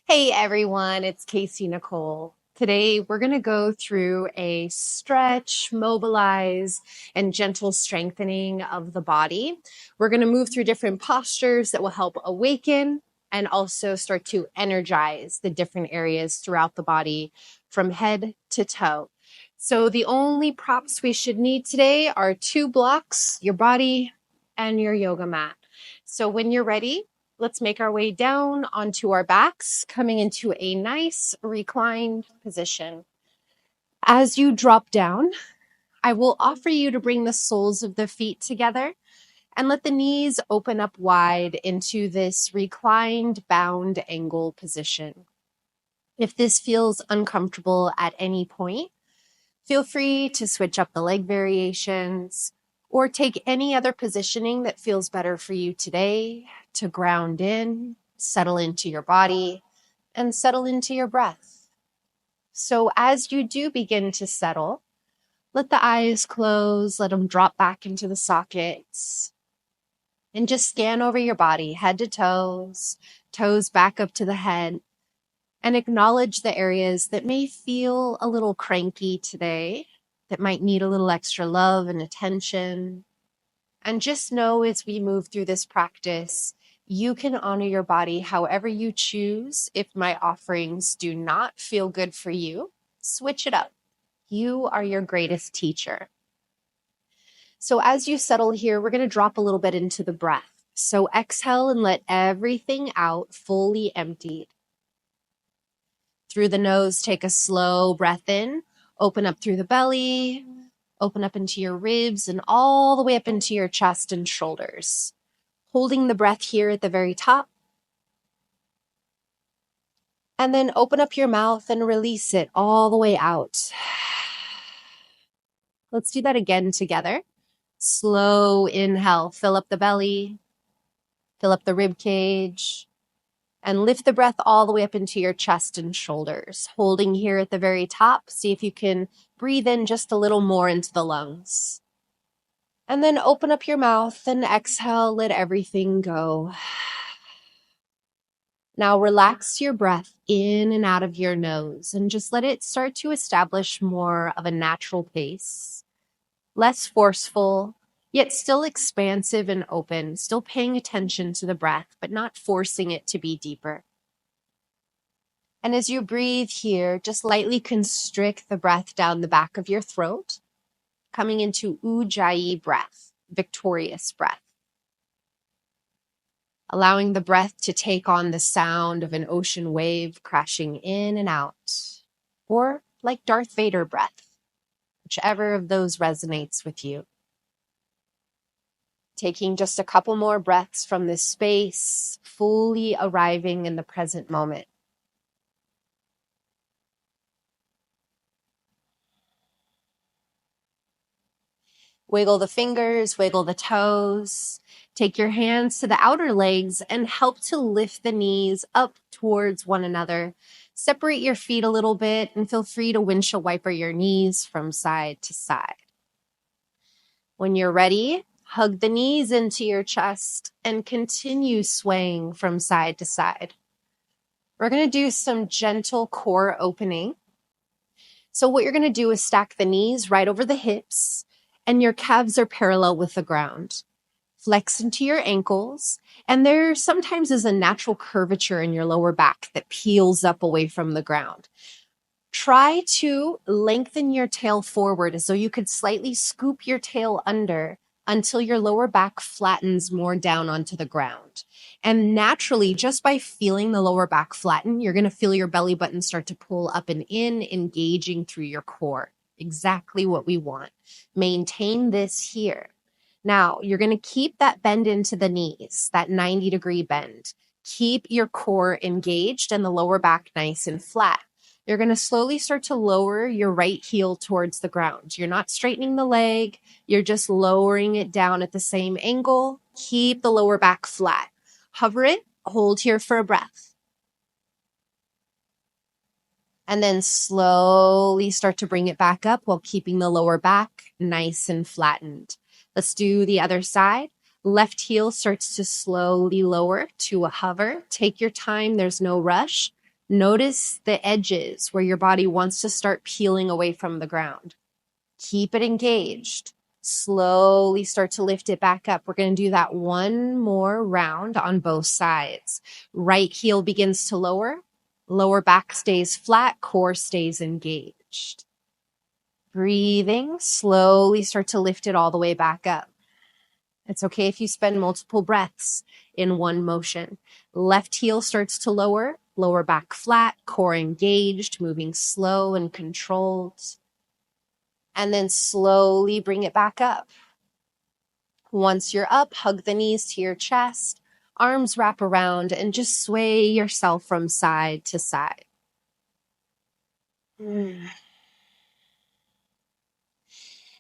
Hey everyone, it's Casey Nicole. Today we're going to go through a stretch, mobilize, and gentle strengthening of the body. We're going to move through different postures that will help awaken and also start to energize the different areas throughout the body from head to toe. So the only props we should need today are two blocks, your body and your yoga mat. So when you're ready, let's make our way down onto our backs, coming into a nice reclined position. As you drop down, I will offer you to bring the soles of the feet together and let the knees open up wide into this reclined bound angle position. If this feels uncomfortable at any point, feel free to switch up the leg variations or take any other positioning that feels better for you today to ground in, settle into your body, and settle into your breath. So as you do begin to settle, let the eyes close, let them drop back into the sockets, and just scan over your body, head to toes, toes back up to the head, and acknowledge the areas that may feel a little cranky today, that might need a little extra love and attention. And just know as we move through this practice, you can honor your body however you choose. If my offerings do not feel good for you, switch it up. You are your greatest teacher. So as you settle here, we're going to drop a little bit into the breath. So exhale and let everything out, fully emptied. Through the nose, take a slow breath in, open up through the belly, open up into your ribs and all the way up into your chest and shoulders. Holding the breath here at the very top. And then open up your mouth and release it all the way out. Let's do that again together. Slow inhale, fill up the belly, fill up the rib cage, and lift the breath all the way up into your chest and shoulders. Holding here at the very top. See if you can breathe in just a little more into the lungs. And then open up your mouth and exhale, let everything go. Now relax your breath in and out of your nose and just let it start to establish more of a natural pace. Less forceful, yet still expansive and open, still paying attention to the breath, but not forcing it to be deeper. And as you breathe here, just lightly constrict the breath down the back of your throat, coming into Ujjayi breath, victorious breath. Allowing the breath to take on the sound of an ocean wave crashing in and out, or like Darth Vader breath, whichever of those resonates with you. Taking just a couple more breaths from this space, fully arriving in the present moment. Wiggle the fingers, wiggle the toes. Take your hands to the outer legs and help to lift the knees up towards one another. Separate your feet a little bit and feel free to windshield wiper your knees from side to side. When you're ready, hug the knees into your chest and continue swaying from side to side. We're going to do some gentle core opening. So what you're going to do is stack the knees right over the hips and your calves are parallel with the ground. Flex into your ankles, and there sometimes is a natural curvature in your lower back that peels up away from the ground. Try to lengthen your tail forward as though you could slightly scoop your tail under until your lower back flattens more down onto the ground. And naturally, just by feeling the lower back flatten, you're going to feel your belly button start to pull up and in, engaging through your core. Exactly what we want. Maintain this here. Now, you're going to keep that bend into the knees, that 90-degree bend. Keep your core engaged and the lower back nice and flat. You're going to slowly start to lower your right heel towards the ground. You're not straightening the leg. You're just lowering it down at the same angle. Keep the lower back flat. Hover it. Hold here for a breath. And then slowly start to bring it back up while keeping the lower back nice and flattened. Let's do the other side. Left heel starts to slowly lower to a hover. Take your time. There's no rush. Notice the edges where your body wants to start peeling away from the ground. Keep it engaged. Slowly start to lift it back up. We're going to do that one more round on both sides. Right heel begins to lower. Lower back stays flat. Core stays engaged. Breathing. Slowly start to lift it all the way back up. It's okay if you spend multiple breaths in one motion. Left heel starts to lower. Lower back flat. Core engaged. Moving slow and controlled. And then slowly bring it back up. Once you're up, hug the knees to your chest, arms wrap around, and just sway yourself from side to side. And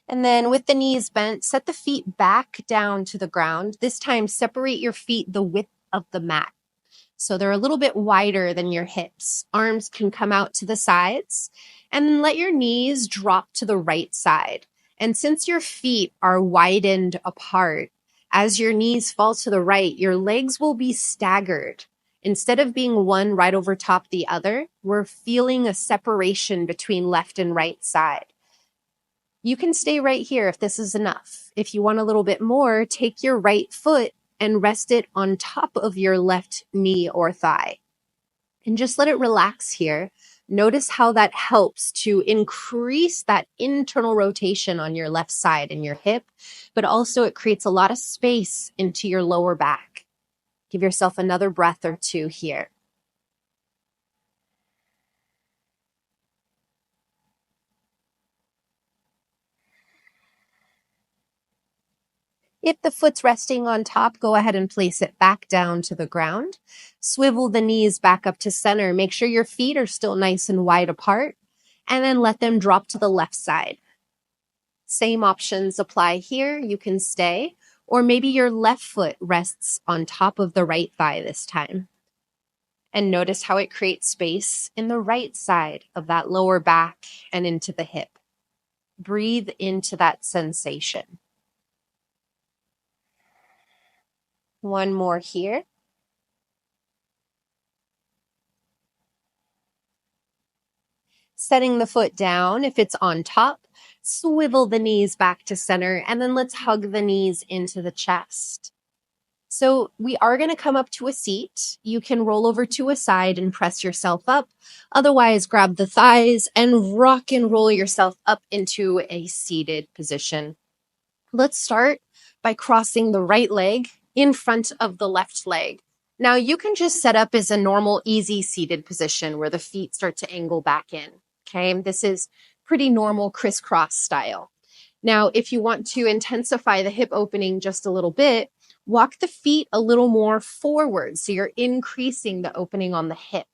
then with the knees bent, set the feet back down to the ground. This time, separate your feet the width of the mat. So they're a little bit wider than your hips. Arms can come out to the sides, and then let your knees drop to the right side. And since your feet are widened apart, as your knees fall to the right, your legs will be staggered. Instead of being one right over top the other, we're feeling a separation between left and right side. You can stay right here if this is enough. If you want a little bit more, take your right foot and rest it on top of your left knee or thigh. And just let it relax here. Notice how that helps to increase that internal rotation on your left side and your hip, but also it creates a lot of space into your lower back. Give yourself another breath or two here. If the foot's resting on top, go ahead and place it back down to the ground. Swivel the knees back up to center. Make sure your feet are still nice and wide apart, and then let them drop to the left side. Same options apply here. You can stay, or maybe your left foot rests on top of the right thigh this time. And notice how it creates space in the right side of that lower back and into the hip. Breathe into that sensation. One more here. Setting the foot down, if it's on top, swivel the knees back to center, and then let's hug the knees into the chest. So we are going to come up to a seat. You can roll over to a side and press yourself up. Otherwise, grab the thighs and rock and roll yourself up into a seated position. Let's start by crossing the right leg in front of the left leg. Now you can just set up as a normal, easy seated position where the feet start to angle back in. Okay, this is pretty normal crisscross style. Now, if you want to intensify the hip opening just a little bit, walk the feet a little more forward. So you're increasing the opening on the hip.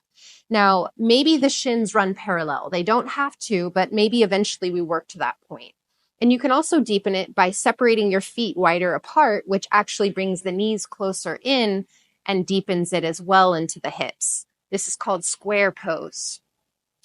Now, maybe the shins run parallel. They don't have to, but maybe eventually we work to that point. And you can also deepen it by separating your feet wider apart, which actually brings the knees closer in and deepens it as well into the hips. This is called square pose.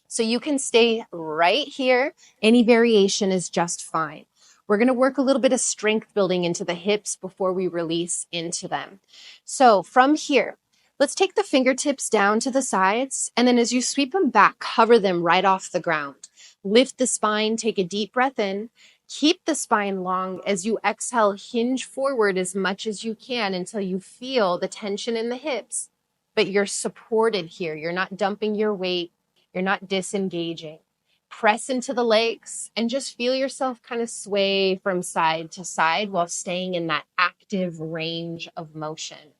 So you can stay right here. Any variation is just fine. We're going to work a little bit of strength building into the hips before we release into them. So from here, let's take the fingertips down to the sides, and then as you sweep them back, hover them right off the ground. Lift the spine, take a deep breath in. Keep the spine long. As you exhale, hinge forward as much as you can until you feel the tension in the hips, but you're supported here. You're not dumping your weight. You're not disengaging. Press into the legs and just feel yourself kind of sway from side to side while staying in that active range of motion.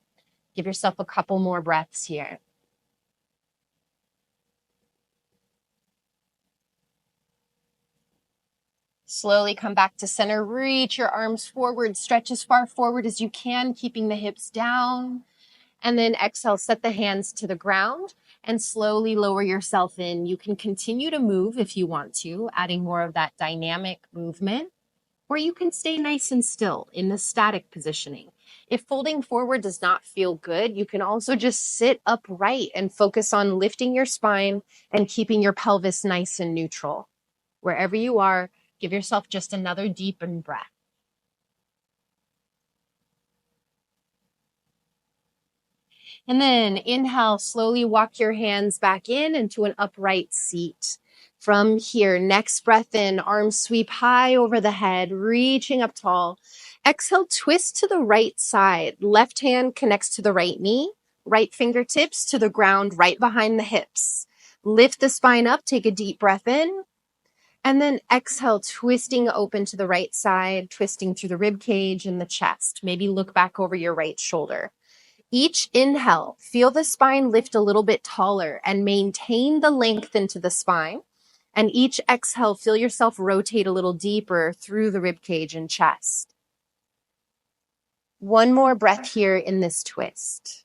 Give yourself a couple more breaths here. Slowly come back to center. Reach your arms forward. Stretch as far forward as you can, keeping the hips down. And then exhale, set the hands to the ground and slowly lower yourself in. You can continue to move if you want to, adding more of that dynamic movement, or you can stay nice and still in the static positioning. If folding forward does not feel good, you can also just sit upright and focus on lifting your spine and keeping your pelvis nice and neutral. Wherever you are, give yourself just another deepened breath. And then inhale, slowly walk your hands back in into an upright seat. From here, next breath in, arms sweep high over the head, reaching up tall. Exhale, twist to the right side. Left hand connects to the right knee, right fingertips to the ground right behind the hips. Lift the spine up, take a deep breath in. And then exhale, twisting open to the right side, twisting through the rib cage and the chest. Maybe look back over your right shoulder. Each inhale, feel the spine lift a little bit taller and maintain the length into the spine. And each exhale, feel yourself rotate a little deeper through the rib cage and chest. One more breath here in this twist.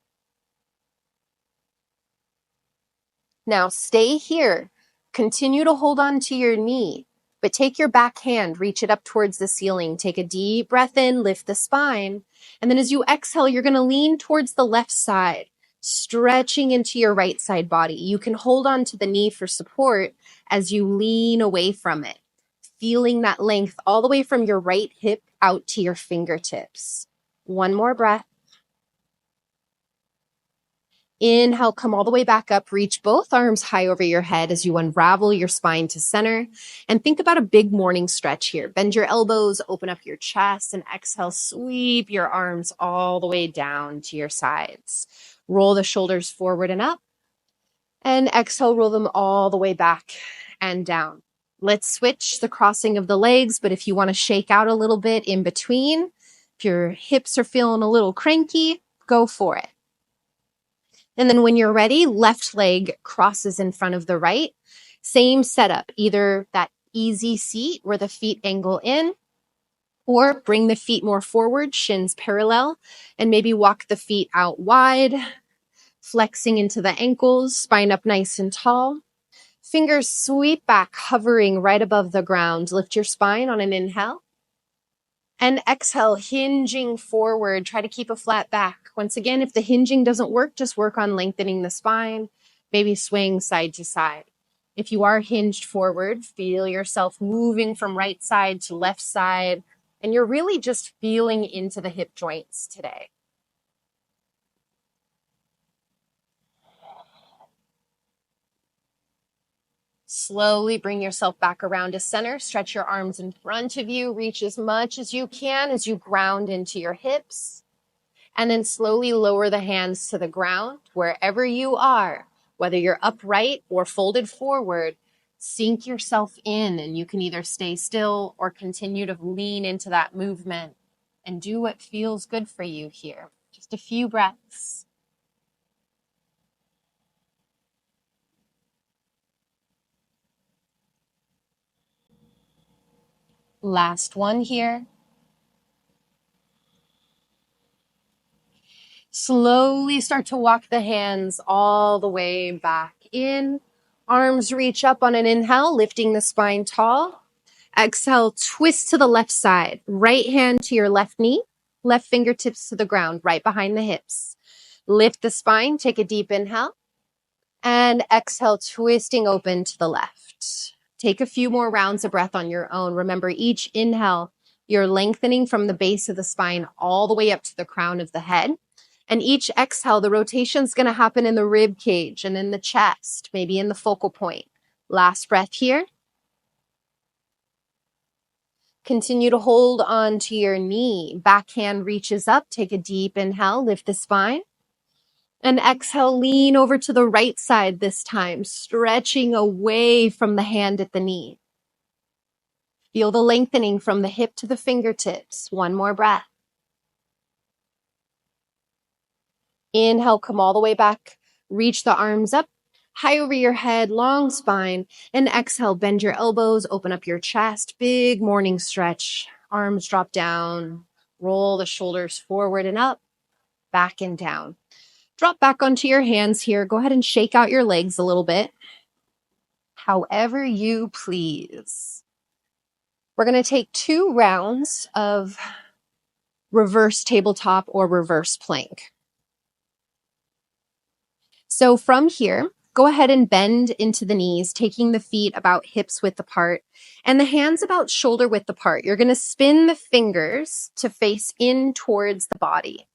Now stay here. Continue to hold on to your knee, but take your back hand, reach it up towards the ceiling. Take a deep breath in, lift the spine. And then as you exhale, you're going to lean towards the left side, stretching into your right side body. You can hold on to the knee for support as you lean away from it, feeling that length all the way from your right hip out to your fingertips. One more breath. Inhale, come all the way back up, reach both arms high over your head as you unravel your spine to center. And think about a big morning stretch here. Bend your elbows, open up your chest, and exhale, sweep your arms all the way down to your sides. Roll the shoulders forward and up. And exhale, roll them all the way back and down. Let's switch the crossing of the legs, but if you want to shake out a little bit in between, if your hips are feeling a little cranky, go for it. And then when you're ready, left leg crosses in front of the right. Same setup, either that easy seat where the feet angle in, or bring the feet more forward, shins parallel, and maybe walk the feet out wide, flexing into the ankles, spine up nice and tall. Fingers sweep back, hovering right above the ground. Lift your spine on an inhale. And exhale, hinging forward. Try to keep a flat back. Once again, if the hinging doesn't work, just work on lengthening the spine. Maybe swing side to side. If you are hinged forward, feel yourself moving from right side to left side. And you're really just feeling into the hip joints today. Slowly bring yourself back around to center. Stretch your arms in front of you. Reach as much as you can as you ground into your hips. And then slowly lower the hands to the ground wherever you are, whether you're upright or folded forward. Sink yourself in, and you can either stay still or continue to lean into that movement and do what feels good for you here. Just a few breaths. Last one here. Slowly start to walk the hands all the way back in. Arms reach up on an inhale, lifting the spine tall. Exhale, twist to the left side. Right hand to your left knee, left fingertips to the ground, right behind the hips. Lift the spine, take a deep inhale. And exhale, twisting open to the left. Take a few more rounds of breath on your own. Remember, each inhale, you're lengthening from the base of the spine all the way up to the crown of the head. And each exhale, the rotation is going to happen in the rib cage and in the chest, maybe in the focal point. Last breath here. Continue to hold on to your knee. Back hand reaches up. Take a deep inhale. Lift the spine. And exhale, lean over to the right side this time, stretching away from the hand at the knee. Feel the lengthening from the hip to the fingertips. One more breath. Inhale, come all the way back. Reach the arms up, high over your head, long spine. And exhale, bend your elbows, open up your chest. Big morning stretch. Arms drop down. Roll the shoulders forward and up, back and down. Drop back onto your hands here. Go ahead and shake out your legs a little bit. However you please. We're going to take 2 rounds of reverse tabletop or reverse plank. So from here, go ahead and bend into the knees, taking the feet about hips width apart and the hands about shoulder width apart. You're going to spin the fingers to face in towards the body.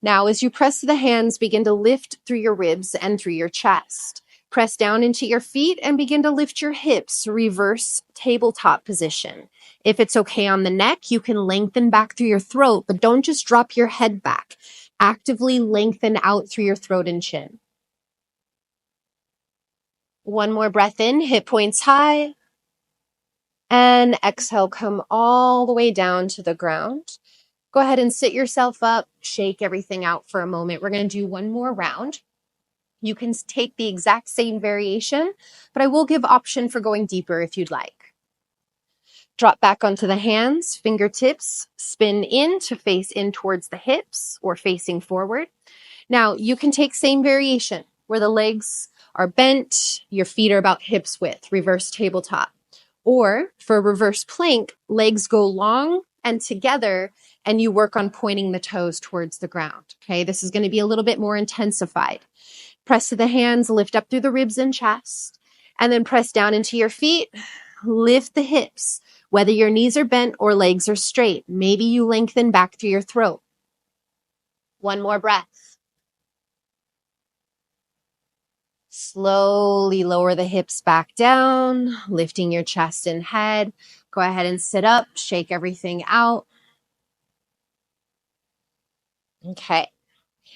Now, as you press the hands, begin to lift through your ribs and through your chest. Press down into your feet and begin to lift your hips, reverse tabletop position. If it's okay on the neck, you can lengthen back through your throat, but don't just drop your head back. Actively lengthen out through your throat and chin. One more breath in, hip points high. And exhale, come all the way down to the ground. Go ahead and sit yourself up, shake everything out for a moment. We're going to do one more round. You can take the exact same variation, but I will give option for going deeper if you'd like. Drop back onto the hands, fingertips, spin in to face in towards the hips or facing forward. Now, you can take same variation where the legs are bent, your feet are about hips width, reverse tabletop. Or for a reverse plank, legs go long and together, and you work on pointing the toes towards the ground. Okay, this is going to be a little bit more intensified. Press to the hands, lift up through the ribs and chest, and then press down into your feet, lift the hips, whether your knees are bent or legs are straight. Maybe you lengthen back through your throat. One more breath. Slowly lower the hips back down, lifting your chest and head. Go ahead and sit up, shake everything out. Okay.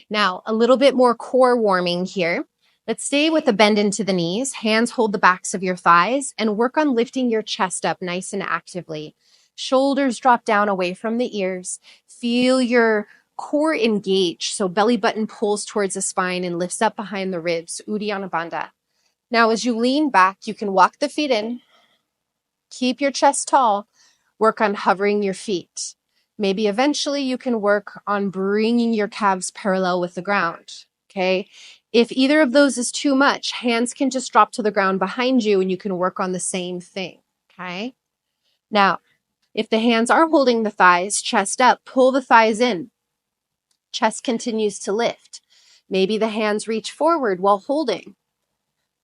Now, a little bit more core warming here. Let's stay with the bend into the knees. Hands hold the backs of your thighs and work on lifting your chest up nice and actively. Shoulders drop down away from the ears. Feel your core engage. So belly button pulls towards the spine and lifts up behind the ribs. Uddiyana Bandha. Now, as you lean back, you can walk the feet in. Keep your chest tall. Work on hovering your feet. Maybe eventually you can work on bringing your calves parallel with the ground, okay? If either of those is too much, hands can just drop to the ground behind you and you can work on the same thing, okay? Now, if the hands are holding the thighs, chest up, pull the thighs in. Chest continues to lift. Maybe the hands reach forward while holding.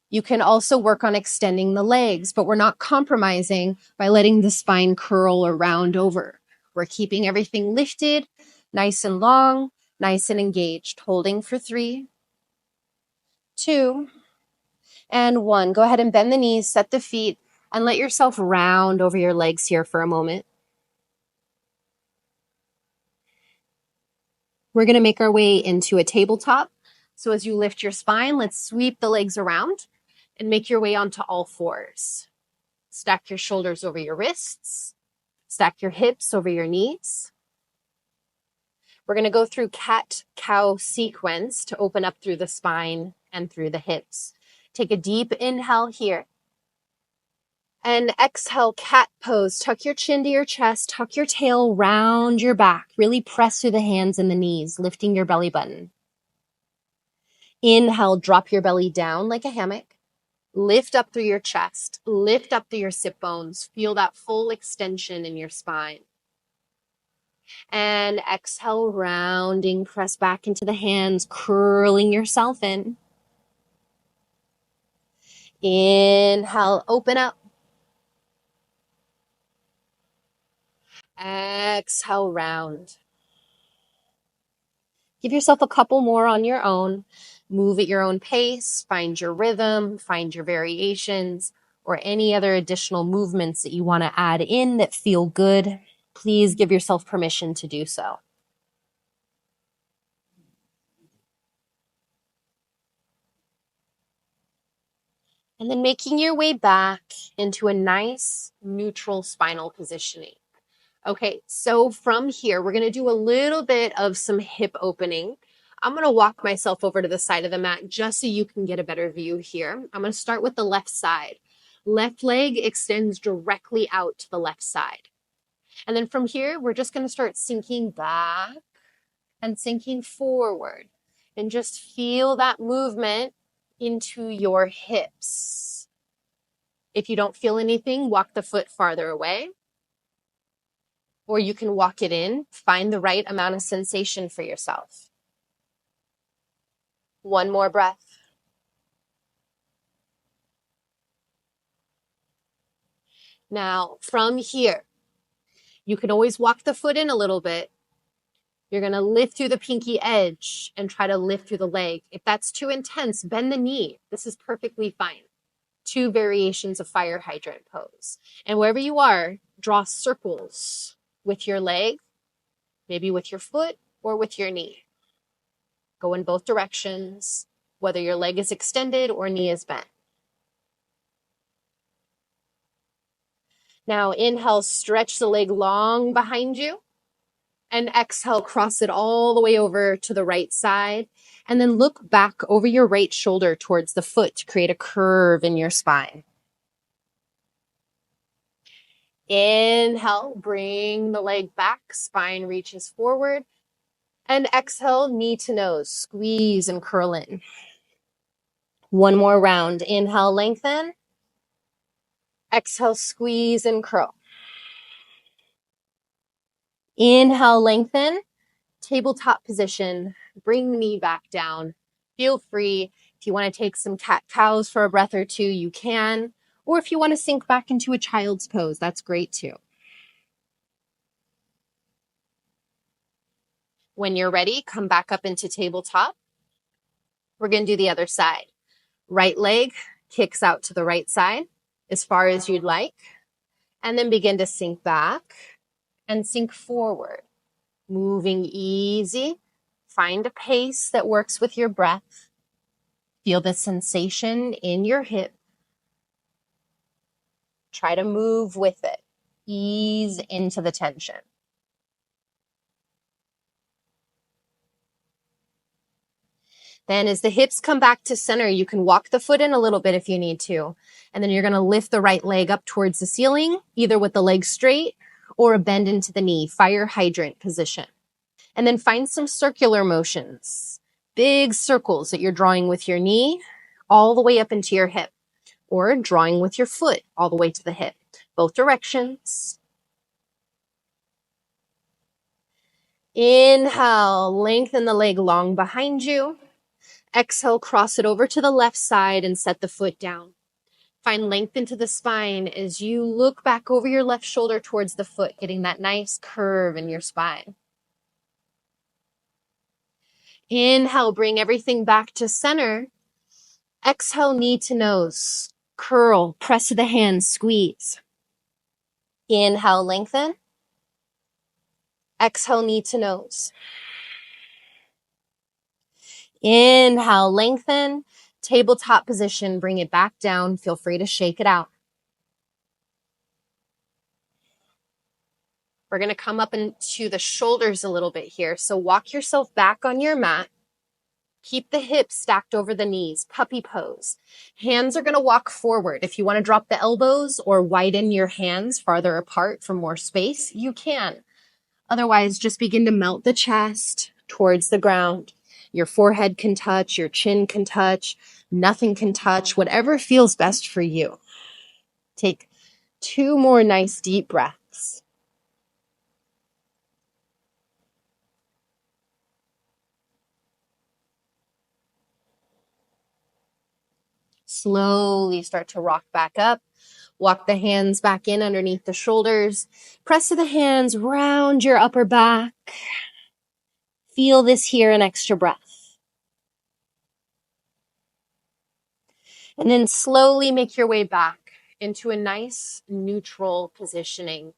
You can also work on extending the legs, but we're not compromising by letting the spine curl or round over. We're keeping everything lifted, nice and long, nice and engaged. Holding for 3, 2, and 1. Go ahead and bend the knees, set the feet, and let yourself round over your legs here for a moment. We're going to make our way into a tabletop. So as you lift your spine, let's sweep the legs around and make your way onto all fours. Stack your shoulders over your wrists. Stack your hips over your knees. We're going to go through cat-cow sequence to open up through the spine and through the hips. Take a deep inhale here. And exhale, cat pose. Tuck your chin to your chest. Tuck your tail, round your back. Really press through the hands and the knees, lifting your belly button. Inhale, drop your belly down like a hammock. Lift up through your chest. Lift up through your sit bones. Feel that full extension in your spine. And exhale, rounding, press back into the hands, curling yourself in. Inhale, open up. Exhale, round. Give yourself a couple more on your own. Move at your own pace, find your rhythm, find your variations, or any other additional movements that you want to add in that feel good. Please give yourself permission to do so. And then making your way back into a nice neutral spinal positioning. Okay, so from here, we're going to do a little bit of some hip opening. I'm going to walk myself over to the side of the mat just so you can get a better view here. I'm going to start with the left side. Left leg extends directly out to the left side. And then from here, we're just going to start sinking back and sinking forward. And just feel that movement into your hips. If you don't feel anything, walk the foot farther away. Or you can walk it in. Find the right amount of sensation for yourself. One more breath. Now, from here, you can always walk the foot in a little bit, You're going to lift through the pinky edge and try to lift through the leg. If that's too intense, bend the knee. This is perfectly fine. 2 variations of fire hydrant pose. And wherever you are, draw circles with your leg, maybe with your foot or with your knee. Go in both directions, whether your leg is extended or knee is bent. Now inhale, stretch the leg long behind you. And exhale, cross it all the way over to the right side. And then look back over your right shoulder towards the foot to create a curve in your spine. Inhale, bring the leg back, spine reaches forward. And exhale, knee to nose, squeeze and curl in. One more round. Inhale, lengthen. Exhale, squeeze and curl. Inhale, lengthen. Tabletop position. Bring the knee back down. Feel free. If you want to take some cat-cows for a breath or two, you can. Or if you want to sink back into a child's pose, that's great too. When you're ready, come back up into tabletop. We're going to do the other side. Right leg kicks out to the right side as far as you'd like. And then begin to sink back and sink forward. Moving easy. Find a pace that works with your breath. Feel the sensation in your hip. Try to move with it. Ease into the tension. Then as the hips come back to center, you can walk the foot in a little bit if you need to. And then you're going to lift the right leg up towards the ceiling, either with the leg straight or a bend into the knee, fire hydrant position. And then find some circular motions, big circles that you're drawing with your knee all the way up into your hip, or drawing with your foot all the way to the hip, both directions. Inhale, lengthen the leg long behind you. Exhale, cross it over to the left side and set the foot down. Find length into the spine as you look back over your left shoulder towards the foot, getting that nice curve in your spine. Inhale, bring everything back to center. Exhale, knee to nose. Curl, press to the hands, squeeze. Inhale, lengthen. Exhale, knee to nose. Inhale, lengthen. Tabletop position, bring it back down. Feel free to shake it out. We're going to come up into the shoulders a little bit here. So walk yourself back on your mat. Keep the hips stacked over the knees, puppy pose. Hands are going to walk forward. If you want to drop the elbows or widen your hands farther apart for more space, you can. Otherwise, just begin to melt the chest towards the ground. Your forehead can touch, your chin can touch, nothing can touch, whatever feels best for you. Take 2 more nice deep breaths. Slowly start to rock back up. Walk the hands back in underneath the shoulders. Press to the hands, round your upper back. Feel this here, an extra breath. And then slowly make your way back into a nice neutral positioning.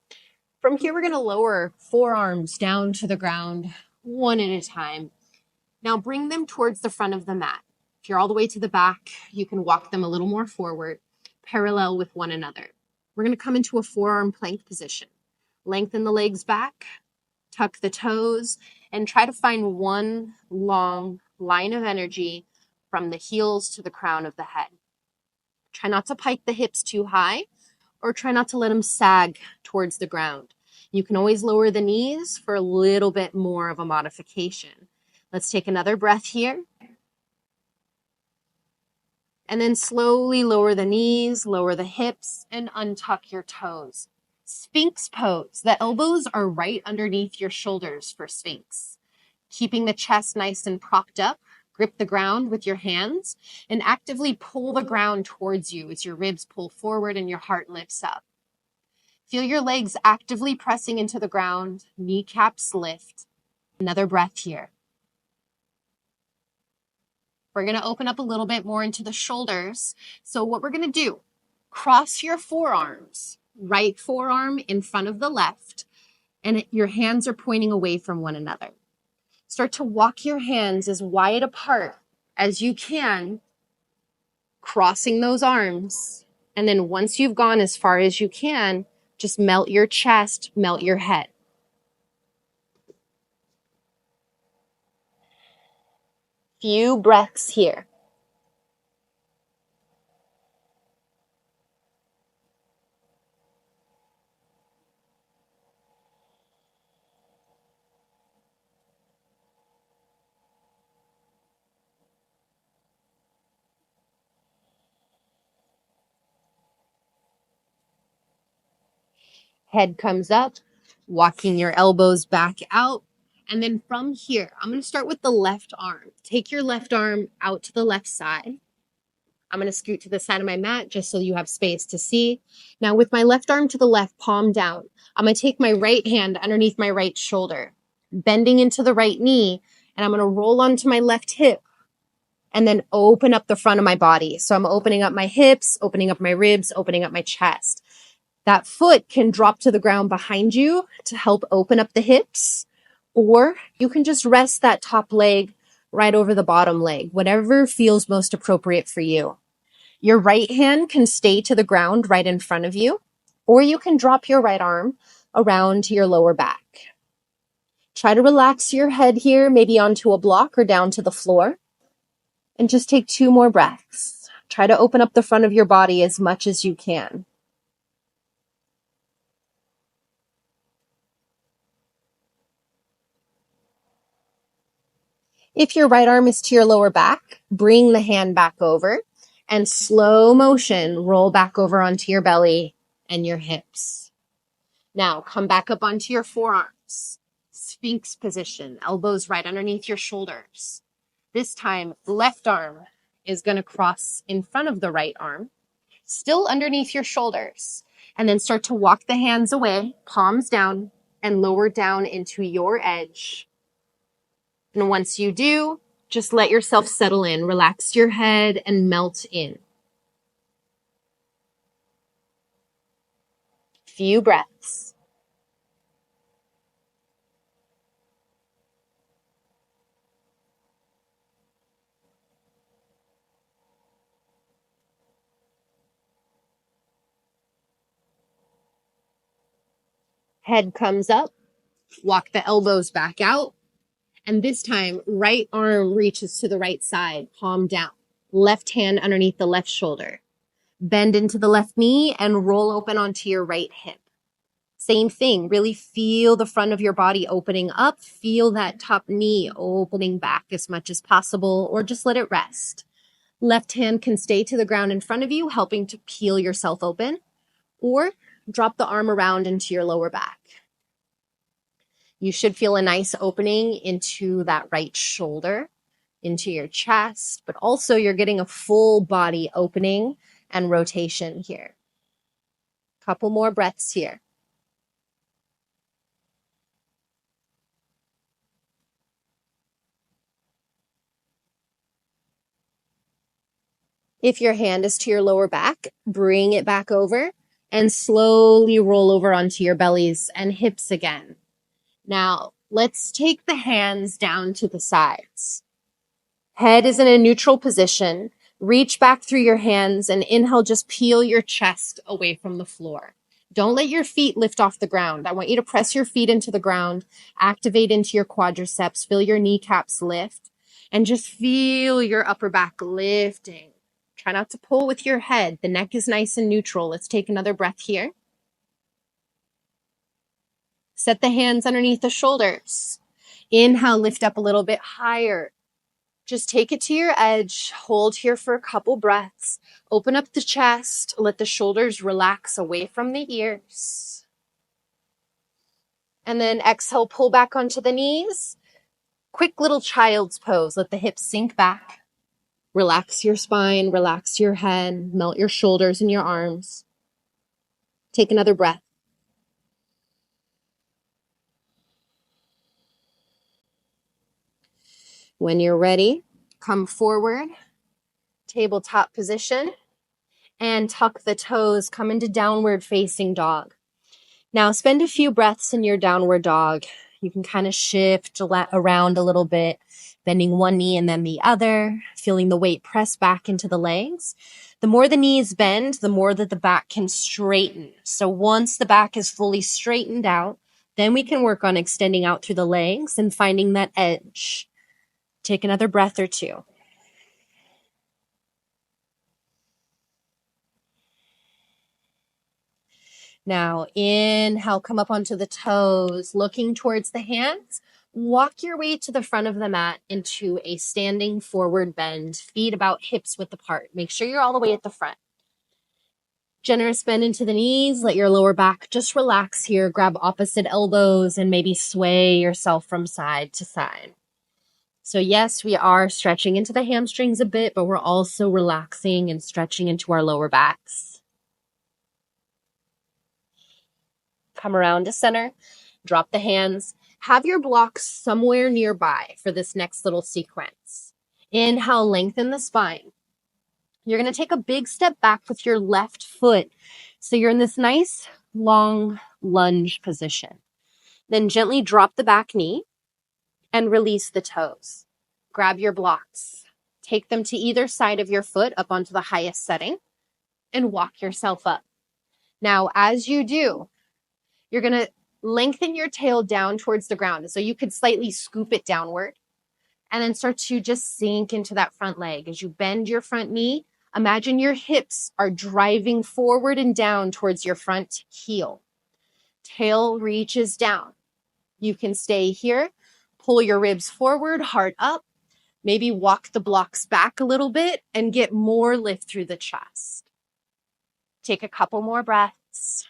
From here, we're going to lower forearms down to the ground, one at a time. Now bring them towards the front of the mat. If you're all the way to the back, you can walk them a little more forward, parallel with one another. We're going to come into a forearm plank position. Lengthen the legs back, tuck the toes, and try to find one long line of energy from the heels to the crown of the head. Try not to pike the hips too high, or try not to let them sag towards the ground. You can always lower the knees for a little bit more of a modification. Let's take another breath here. And then slowly lower the knees, lower the hips, and untuck your toes. Sphinx pose. The elbows are right underneath your shoulders for Sphinx. Keeping the chest nice and propped up, grip the ground with your hands, and actively pull the ground towards you as your ribs pull forward and your heart lifts up. Feel your legs actively pressing into the ground, kneecaps lift. Another breath here. We're going to open up a little bit more into the shoulders. So what we're going to do, cross your forearms, right forearm in front of the left, and your hands are pointing away from one another. Start to walk your hands as wide apart as you can, crossing those arms. And then once you've gone as far as you can, just melt your chest, melt your head. Few breaths here. Head comes up, walking your elbows back out. And then from here, I'm going to start with the left arm. Take your left arm out to the left side. I'm going to scoot to the side of my mat just so you have space to see. Now with my left arm to the left, palm down, I'm going to take my right hand underneath my right shoulder, bending into the right knee, and I'm going to roll onto my left hip and then open up the front of my body. So I'm opening up my hips, opening up my ribs, opening up my chest. That foot can drop to the ground behind you to help open up the hips, or you can just rest that top leg right over the bottom leg, whatever feels most appropriate for you. Your right hand can stay to the ground right in front of you, or you can drop your right arm around to your lower back. Try to relax your head here, maybe onto a block or down to the floor, and just take 2 more breaths. Try to open up the front of your body as much as you can. If your right arm is to your lower back, bring the hand back over and slow motion, roll back over onto your belly and your hips. Now come back up onto your forearms, Sphinx position, elbows right underneath your shoulders. This time, left arm is going to cross in front of the right arm, still underneath your shoulders, and then start to walk the hands away, palms down, and lower down into your edge. And once you do, just let yourself settle in, relax your head, and melt in. Few breaths. Head comes up, walk the elbows back out, and this time, right arm reaches to the right side, palm down, left hand underneath the left shoulder. Bend into the left knee and roll open onto your right hip. Same thing, really feel the front of your body opening up, feel that top knee opening back as much as possible, or just let it rest. Left hand can stay to the ground in front of you, helping to peel yourself open, or drop the arm around into your lower back. You should feel a nice opening into that right shoulder, into your chest, but also you're getting a full body opening and rotation here. Couple more breaths here. If your hand is to your lower back, bring it back over and slowly roll over onto your bellies and hips again. Now, let's take the hands down to the sides. Head is in a neutral position. Reach back through your hands and inhale, just peel your chest away from the floor. Don't let your feet lift off the ground. I want you to press your feet into the ground, activate into your quadriceps, feel your kneecaps lift, and just feel your upper back lifting. Try not to pull with your head. The neck is nice and neutral. Let's take another breath here. Set the hands underneath the shoulders. Inhale, lift up a little bit higher. Just take it to your edge. Hold here for a couple breaths. Open up the chest. Let the shoulders relax away from the ears. And then exhale, pull back onto the knees. Quick little child's pose. Let the hips sink back. Relax your spine, relax your head, melt your shoulders and your arms. Take another breath. When you're ready, come forward, tabletop position, and tuck the toes, come into downward facing dog. Now spend a few breaths in your downward dog. You can kind of shift around a little bit, bending one knee and then the other, feeling the weight press back into the legs. The more the knees bend, the more that the back can straighten. So once the back is fully straightened out, then we can work on extending out through the legs and finding that edge. Take another breath or two. Now, inhale, come up onto the toes, looking towards the hands. Walk your way to the front of the mat into a standing forward bend, feet about hips width apart. Make sure you're all the way at the front. Generous bend into the knees, let your lower back just relax here. Grab opposite elbows and maybe sway yourself from side to side. So yes, we are stretching into the hamstrings a bit, but we're also relaxing and stretching into our lower backs. Come around to center, drop the hands, have your blocks somewhere nearby for this next little sequence. Inhale, lengthen the spine. You're going to take a big step back with your left foot. So you're in this nice long lunge position. Then gently drop the back knee and release the toes. Grab your blocks. Take them to either side of your foot up onto the highest setting and walk yourself up. Now, as you do, you're going to lengthen your tail down towards the ground. So you could slightly scoop it downward and then start to just sink into that front leg. As you bend your front knee, imagine your hips are driving forward and down towards your front heel. Tail reaches down. You can stay here, pull your ribs forward, heart up, maybe walk the blocks back a little bit and get more lift through the chest. Take a couple more breaths.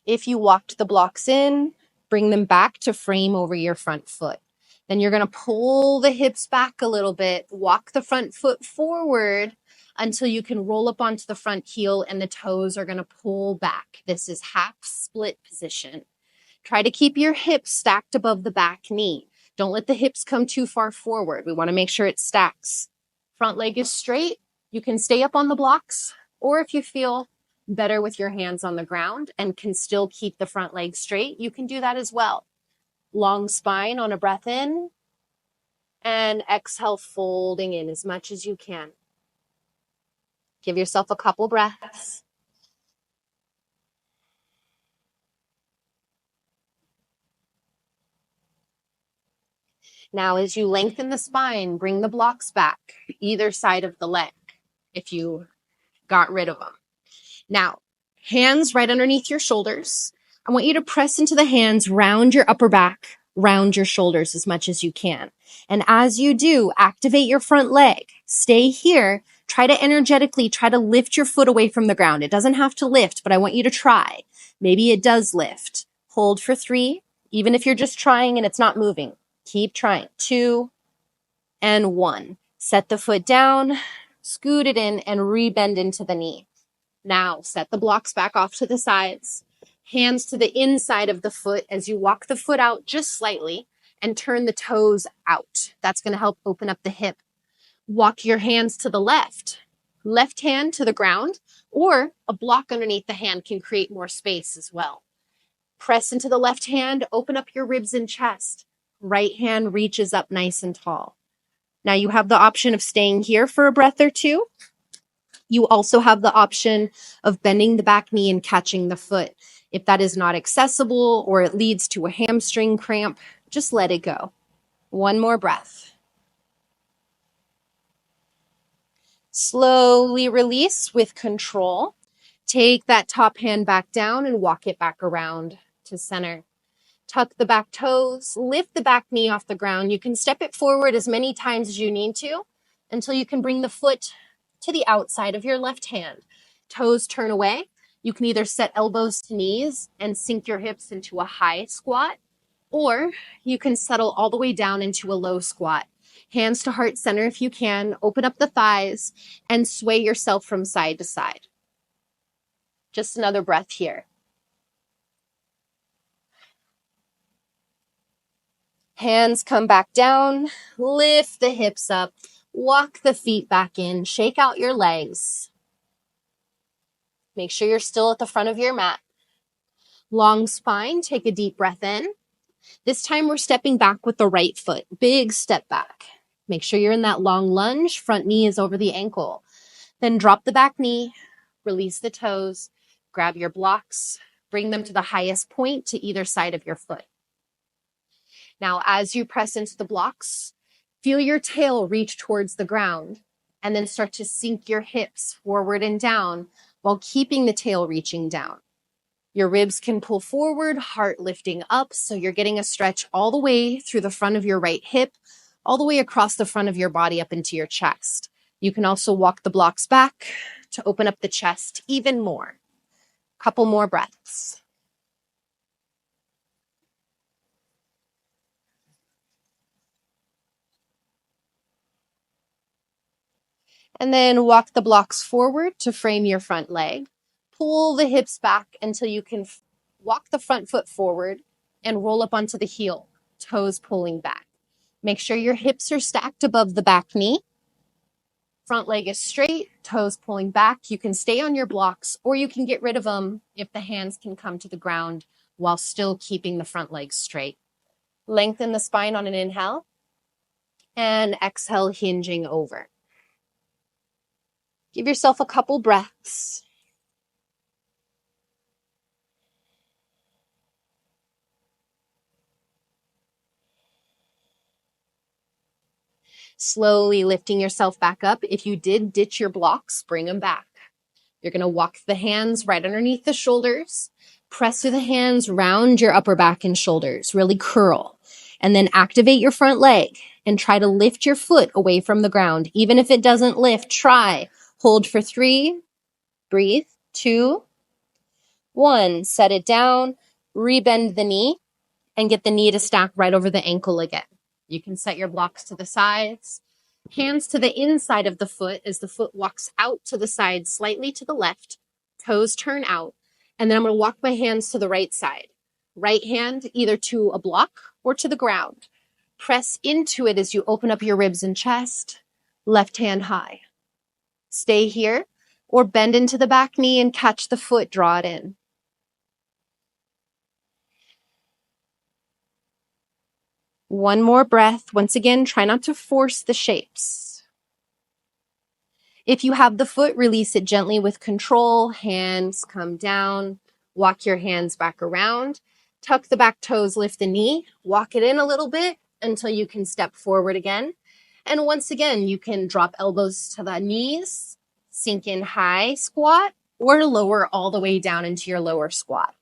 If you walked the blocks in, bring them back to frame over your front foot. Then you're going to pull the hips back a little bit, walk the front foot forward until you can roll up onto the front heel and the toes are going to pull back. This is half split position. Try to keep your hips stacked above the back knee. Don't let the hips come too far forward. We want to make sure it stacks. Front leg is straight. You can stay up on the blocks, or if you feel better with your hands on the ground and can still keep the front leg straight, you can do that as well. Long spine on a breath in and exhale, folding in as much as you can. Give yourself a couple breaths. Now, as you lengthen the spine, bring the blocks back either side of the leg if you got rid of them. Now, hands right underneath your shoulders. I want you to press into the hands, round your upper back, round your shoulders as much as you can. And as you do, activate your front leg. Stay here. Try to energetically try to lift your foot away from the ground. It doesn't have to lift, but I want you to try. Maybe it does lift. Hold for 3, even if you're just trying and it's not moving. Keep trying. 2 and 1. Set the foot down, scoot it in, and rebend into the knee. Now, set the blocks back off to the sides. Hands to the inside of the foot as you walk the foot out just slightly and turn the toes out. That's going to help open up the hip. Walk your hands to the left. Left hand to the ground, or a block underneath the hand can create more space as well. Press into the left hand, open up your ribs and chest. Right hand reaches up nice and tall. Now you have the option of staying here for a breath or two. You also have the option of bending the back knee and catching the foot. If that is not accessible or it leads to a hamstring cramp, just let it go. One more breath. Slowly release with control. Take that top hand back down and walk it back around to center. Tuck the back toes, lift the back knee off the ground. You can step it forward as many times as you need to until you can bring the foot to the outside of your left hand. Toes turn away. You can either set elbows to knees and sink your hips into a high squat, or you can settle all the way down into a low squat. Hands to heart center if you can. Open up the thighs and sway yourself from side to side. Just another breath here. Hands come back down, lift the hips up, walk the feet back in, shake out your legs. Make sure you're still at the front of your mat. Long spine, take a deep breath in. This time we're stepping back with the right foot, big step back. Make sure you're in that long lunge, front knee is over the ankle. Then drop the back knee, release the toes, grab your blocks, bring them to the highest point to either side of your foot. Now, as you press into the blocks, feel your tail reach towards the ground and then start to sink your hips forward and down while keeping the tail reaching down. Your ribs can pull forward, heart lifting up, so you're getting a stretch all the way through the front of your right hip, all the way across the front of your body up into your chest. You can also walk the blocks back to open up the chest even more. Couple more breaths. And then walk the blocks forward to frame your front leg. Pull the hips back until you can walk the front foot forward and roll up onto the heel, toes pulling back. Make sure your hips are stacked above the back knee. Front leg is straight, toes pulling back. You can stay on your blocks or you can get rid of them if the hands can come to the ground while still keeping the front leg straight. Lengthen the spine on an inhale and exhale, hinging over. Give yourself a couple breaths. Slowly lifting yourself back up. If you did ditch your blocks, bring them back. You're going to walk the hands right underneath the shoulders. Press through the hands, round your upper back and shoulders. Really curl. And then activate your front leg and try to lift your foot away from the ground. Even if it doesn't lift, try. Hold for 3. Breathe. 2. 1. Set it down. Rebend the knee and get the knee to stack right over the ankle again. You can set your blocks to the sides. Hands to the inside of the foot as the foot walks out to the side, slightly to the left. Toes turn out. And then I'm going to walk my hands to the right side. Right hand either to a block or to the ground. Press into it as you open up your ribs and chest. Left hand high. Stay here or bend into the back knee and catch the foot, draw it in. One more breath. Once again, try not to force the shapes. If you have the foot, release it gently with control. Hands come down. Walk your hands back around. Tuck the back toes, lift the knee. Walk it in a little bit until you can step forward again. And once again, you can drop elbows to the knees, sink in high squat, or lower all the way down into your lower squat.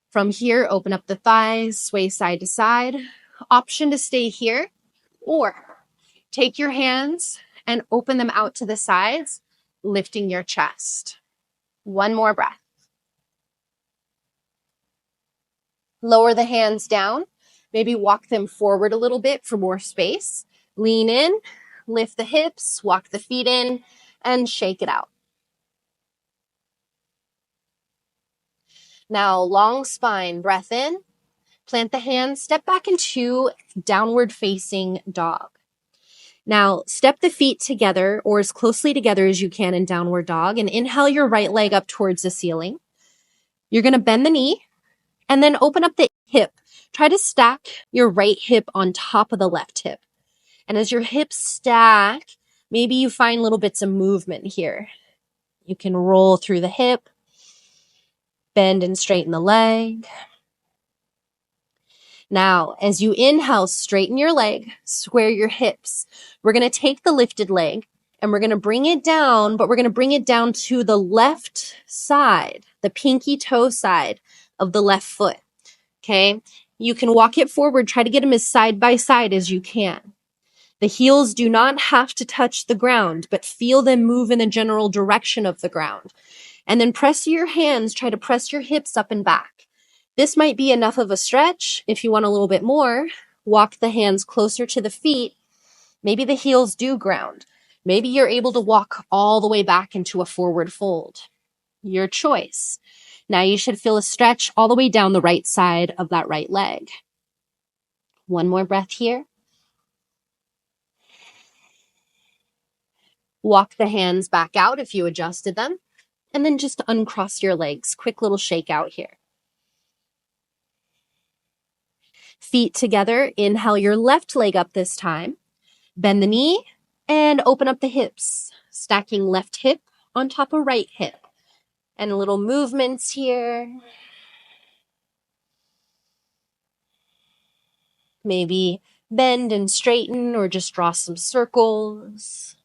From here, open up the thighs, sway side to side. Option to stay here, or take your hands and open them out to the sides, lifting your chest. One more breath. Lower the hands down. Maybe walk them forward a little bit for more space. Lean in, lift the hips, walk the feet in, and shake it out. Now, long spine, breath in. Plant the hands, step back into downward facing dog. Now, step the feet together or as closely together as you can in downward dog and inhale your right leg up towards the ceiling. You're going to bend the knee and then open up the hip. Try to stack your right hip on top of the left hip. And as your hips stack, maybe you find little bits of movement here. You can roll through the hip, bend and straighten the leg. Now, as you inhale, straighten your leg, square your hips. We're going to take the lifted leg and we're going to bring it down, but we're going to bring it down to the left side, the pinky toe side of the left foot. Okay. You can walk it forward. Try to get them as side by side as you can. The heels do not have to touch the ground, but feel them move in the general direction of the ground. And then press your hands. Try to press your hips up and back. This might be enough of a stretch. If you want a little bit more, walk the hands closer to the feet. Maybe the heels do ground. Maybe you're able to walk all the way back into a forward fold. Your choice. Now you should feel a stretch all the way down the right side of that right leg. One more breath here. Walk the hands back out if you adjusted them, and then just uncross your legs. Quick little shake out here. Feet together. Inhale your left leg up this time. Bend the knee and open up the hips. Stacking left hip on top of right hip. And little movements here. Maybe bend and straighten or just draw some circles.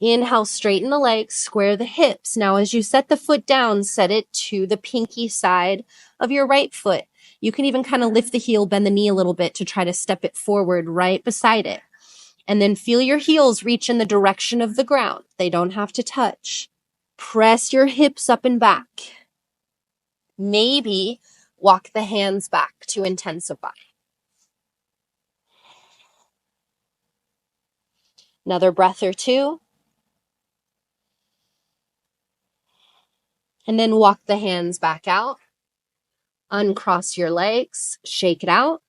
Inhale, straighten the legs, square the hips. Now, as you set the foot down, set it to the pinky side of your right foot. You can even kind of lift the heel, bend the knee a little bit to try to step it forward right beside it. And then feel your heels reach in the direction of the ground. They don't have to touch. Press your hips up and back. Maybe walk the hands back to intensify. Another breath or two. And then walk the hands back out. Uncross your legs, shake it out.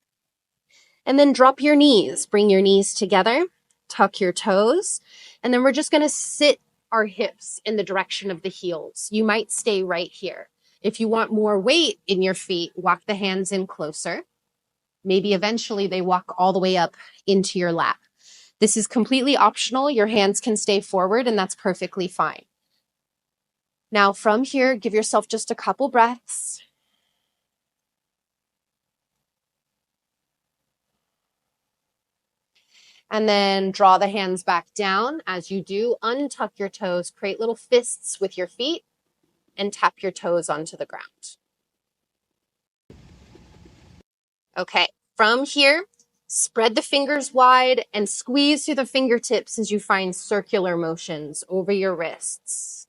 And then drop your knees. Bring your knees together, tuck your toes. And then we're just going to sit our hips in the direction of the heels. You might stay right here. If you want more weight in your feet, walk the hands in closer. Maybe eventually they walk all the way up into your lap. This is completely optional. Your hands can stay forward, and that's perfectly fine. Now from here, give yourself just a couple breaths. And then draw the hands back down. As you do, untuck your toes, create little fists with your feet, and tap your toes onto the ground. Okay, from here, spread the fingers wide and squeeze through the fingertips as you find circular motions over your wrists.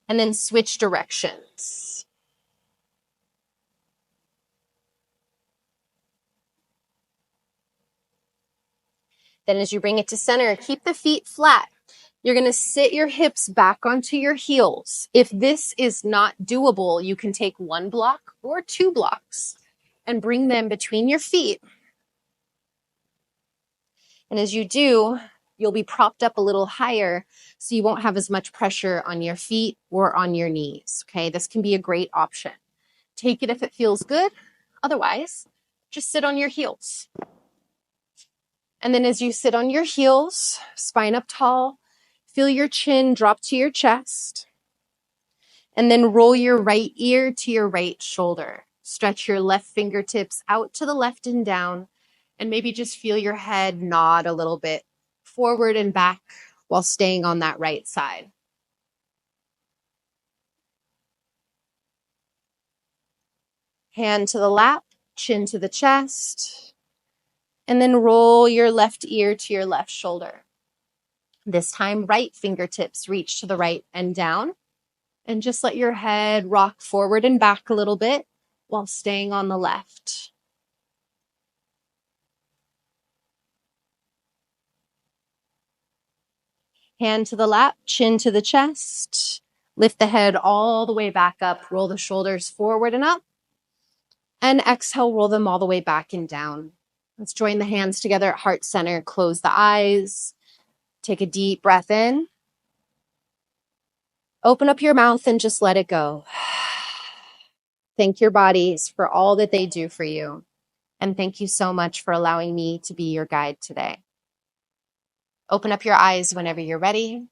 And then switch directions. Then as you bring it to center, keep the feet flat. You're going to sit your hips back onto your heels. If this is not doable, you can take one block or two blocks and bring them between your feet. And as you do, you'll be propped up a little higher so you won't have as much pressure on your feet or on your knees. Okay, this can be a great option. Take it if it feels good. Otherwise, just sit on your heels. And then as you sit on your heels, spine up tall, feel your chin drop to your chest. And then roll your right ear to your right shoulder. Stretch your left fingertips out to the left and down. And maybe just feel your head nod a little bit forward and back while staying on that right side. Hand to the lap, chin to the chest. And then roll your left ear to your left shoulder. This time, right fingertips reach to the right and down. And just let your head rock forward and back a little bit while staying on the left. Hand to the lap, chin to the chest. Lift the head all the way back up. Roll the shoulders forward and up. And exhale, roll them all the way back and down. Let's join the hands together at heart center. Close the eyes. Take a deep breath in. Open up your mouth and just let it go. Thank your bodies for all that they do for you. And thank you so much for allowing me to be your guide today. Open up your eyes whenever you're ready.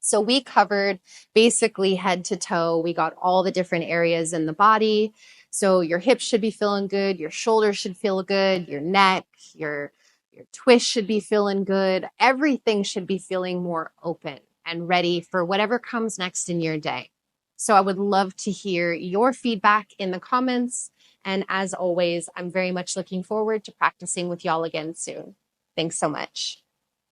So we covered basically head to toe. We got all the different areas in the body. So your hips should be feeling good. Your shoulders should feel good. Your neck, your twist should be feeling good. Everything should be feeling more open and ready for whatever comes next in your day. So I would love to hear your feedback in the comments. And as always, I'm very much looking forward to practicing with y'all again soon. Thanks so much.